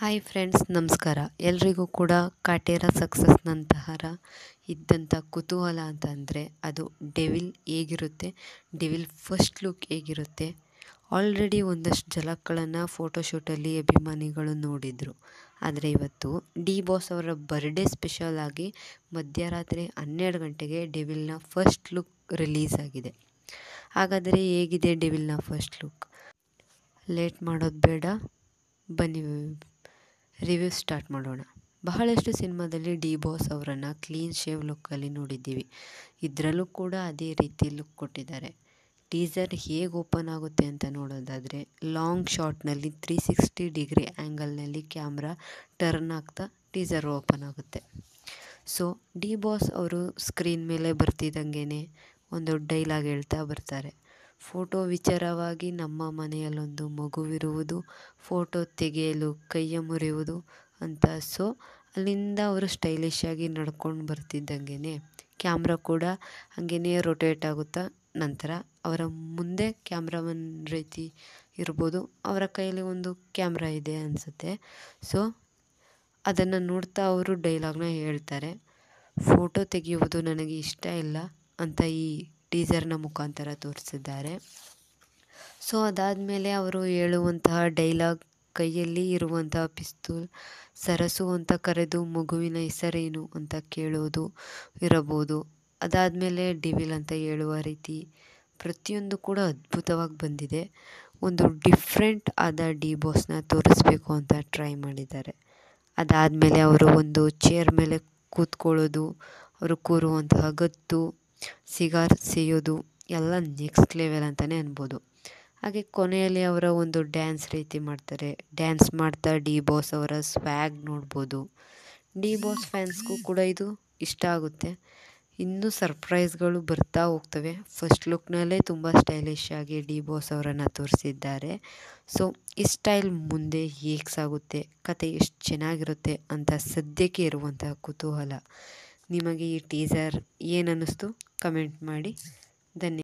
Hi friends, ನಮಸ್ಕಾರ. ಎಲ್ರಿಗೂ ಕೂಡ ಕಾಟೇರ ಸಕ್ಸಸ್ನಂತಹ ಇದ್ದಂಥ ಕುತೂಹಲ ಅಂತಂದರೆ ಅದು ಡೆವಿಲ್ ಹೇಗಿರುತ್ತೆ, ಡೆವಿಲ್ ಫಸ್ಟ್ ಲುಕ್ ಹೇಗಿರುತ್ತೆ. ಆಲ್ರೆಡಿ ಒಂದಷ್ಟು ಝಲಕ್ಗಳನ್ನು ಫೋಟೋಶೂಟಲ್ಲಿ ಅಭಿಮಾನಿಗಳು ನೋಡಿದರು. ಆದರೆ ಇವತ್ತು ಡಿ ಬಾಸ್ ಅವರ ಬರ್ಡೇ ಸ್ಪೆಷಲ್ ಆಗಿ ಮಧ್ಯರಾತ್ರಿ 12 ಗಂಟೆಗೆ ಡೆವಿಲ್ನ ಫಸ್ಟ್ ಲುಕ್ ರಿಲೀಸ್ ಆಗಿದೆ. ಹಾಗಾದರೆ ಹೇಗಿದೆ ಡೆವಿಲ್ನ ಫಸ್ಟ್ ಲುಕ್? ಲೇಟ್ ಮಾಡೋದು ಬೇಡ, ಬನ್ನಿ ರಿವ್ಯೂ ಸ್ಟಾರ್ಟ್ ಮಾಡೋಣ. ಬಹಳಷ್ಟು ಸಿನಿಮಾದಲ್ಲಿ ಡಿ ಬಾಸ್ ಅವರನ್ನು ಕ್ಲೀನ್ ಶೇವ್ ಲುಕ್ಕಲ್ಲಿ ನೋಡಿದ್ದೀವಿ. ಇದರಲ್ಲೂ ಕೂಡ ಅದೇ ರೀತಿ ಲುಕ್ ಕೊಟ್ಟಿದ್ದಾರೆ. ಟೀಸರ್ ಹೇಗೆ ಓಪನ್ ಆಗುತ್ತೆ ಅಂತ ನೋಡೋದಾದರೆ, ಲಾಂಗ್ ಶಾಟ್ನಲ್ಲಿ 360 ಡಿಗ್ರಿ ಆ್ಯಂಗಲ್ನಲ್ಲಿ ಕ್ಯಾಮ್ರಾ ಟರ್ನ್ ಆಗ್ತಾ ಟೀಸರ್ ಓಪನ್ ಆಗುತ್ತೆ. ಸೊ ಡಿ ಬಾಸ್ ಅವರು ಸ್ಕ್ರೀನ್ ಮೇಲೆ ಬರ್ತಿದ್ದಂಗೆ ಒಂದು ಡೈಲಾಗ್ ಹೇಳ್ತಾ ಬರ್ತಾರೆ. ಫೋಟೋ ವಿಚಾರವಾಗಿ ನಮ್ಮ ಮನೆಯಲ್ಲೊಂದು ಮಗುವಿರುವುದು, ಫೋಟೋ ತೆಗೆಯಲು ಕೈಯ ಮುರಿಯುವುದು ಅಂತ. ಸೊ ಅಲ್ಲಿಂದ ಅವರು ಸ್ಟೈಲಿಶ್ ಆಗಿ ನಡ್ಕೊಂಡು ಬರ್ತಿದ್ದಂಗೆ ಕ್ಯಾಮ್ರಾ ಕೂಡ ಹಾಗೇ ರೊಟೇಟ್ ಆಗುತ್ತಾ, ನಂತರ ಅವರ ಮುಂದೆ ಕ್ಯಾಮ್ರಾಮನ್ ರೀತಿ ಇರ್ಬೋದು, ಅವರ ಕೈಯಲ್ಲಿ ಒಂದು ಕ್ಯಾಮ್ರಾ ಇದೆ ಅನಿಸುತ್ತೆ. ಸೊ ಅದನ್ನು ನೋಡ್ತಾ ಅವರು ಡೈಲಾಗ್ನ ಹೇಳ್ತಾರೆ. ಫೋಟೋ ತೆಗೆಯುವುದು ನನಗೆ ಇಷ್ಟ ಇಲ್ಲ ಅಂತ ಈ ಟೀಸರ್ನ ಮುಖಾಂತರ ತೋರಿಸಿದ್ದಾರೆ. ಸೊ ಅದಾದಮೇಲೆ ಅವರು ಹೇಳುವಂತಹ ಡೈಲಾಗ್, ಕೈಯಲ್ಲಿ ಇರುವಂತಹ ಪಿಸ್ತೂಲ್, ಸರಸು ಅಂತ ಕರೆದು ಮಗುವಿನ ಹೆಸರೇನು ಅಂತ ಕೇಳೋದು ಇರಬಹುದು. ಅದಾದಮೇಲೆ ಡೆವಿಲ್ ಅಂತ ಹೇಳುವ ರೀತಿ ಪ್ರತಿಯೊಂದು ಕೂಡ ಅದ್ಭುತವಾಗಿ ಬಂದಿದೆ. ಒಂದು ಡಿಫ್ರೆಂಟ್ ಆದ ಡಿ ಬಾಸ್ನ ತೋರಿಸ್ಬೇಕು ಅಂತ ಟ್ರೈ ಮಾಡಿದ್ದಾರೆ. ಅದಾದಮೇಲೆ ಅವರು ಒಂದು ಚೇರ್ ಮೇಲೆ ಕೂತ್ಕೊಳ್ಳೋದು, ಅವರು ಕೂರುವಂತಹ ಗತ್ತು, ಸಿಗಾರ್ ಸೇಯೋದು ಎಲ್ಲ ನೆಕ್ಸ್ಟ್ ಲೆವೆಲ್ ಅಂತಲೇ ಅನ್ಬೋದು. ಹಾಗೆ ಕೊನೆಯಲ್ಲಿ ಅವರ ಒಂದು ಡ್ಯಾನ್ಸ್ ರೀತಿ ಮಾಡ್ತಾರೆ. ಡ್ಯಾನ್ಸ್ ಮಾಡ್ತಾ ಡಿ ಬಾಸ್ ಅವರ ಸ್ವ್ಯಾಗ್ ನೋಡ್ಬೋದು. ಡಿ ಬಾಸ್ ಫ್ಯಾನ್ಸ್ಗೂ ಕೂಡ ಇದು ಇಷ್ಟ ಆಗುತ್ತೆ. ಇನ್ನೂ ಸರ್ಪ್ರೈಸ್ಗಳು ಬರ್ತಾ ಹೋಗ್ತವೆ. ಫಸ್ಟ್ ಲುಕ್ನಲ್ಲೇ ತುಂಬ ಸ್ಟೈಲಿಶ್ ಆಗಿ ಡಿ ಬಾಸ್ ಅವರನ್ನು ತೋರಿಸಿದ್ದಾರೆ. ಸೊ ಈ ಸ್ಟೈಲ್ ಮುಂದೆ ಹೇಗೆ ಸಾಗುತ್ತೆ, ಕತೆ ಎಷ್ಟು ಚೆನ್ನಾಗಿರುತ್ತೆ ಅಂತ ಸದ್ಯಕ್ಕೆ ಇರುವಂತಹ ಕುತೂಹಲ. ನಿಮಗೆ ಈ ಟೀಸರ್ ಏನು ಅನ್ನಿಸ್ತು ಕಮೆಂಟ್ ಮಾಡಿ. ಧನ್ಯವಾದ.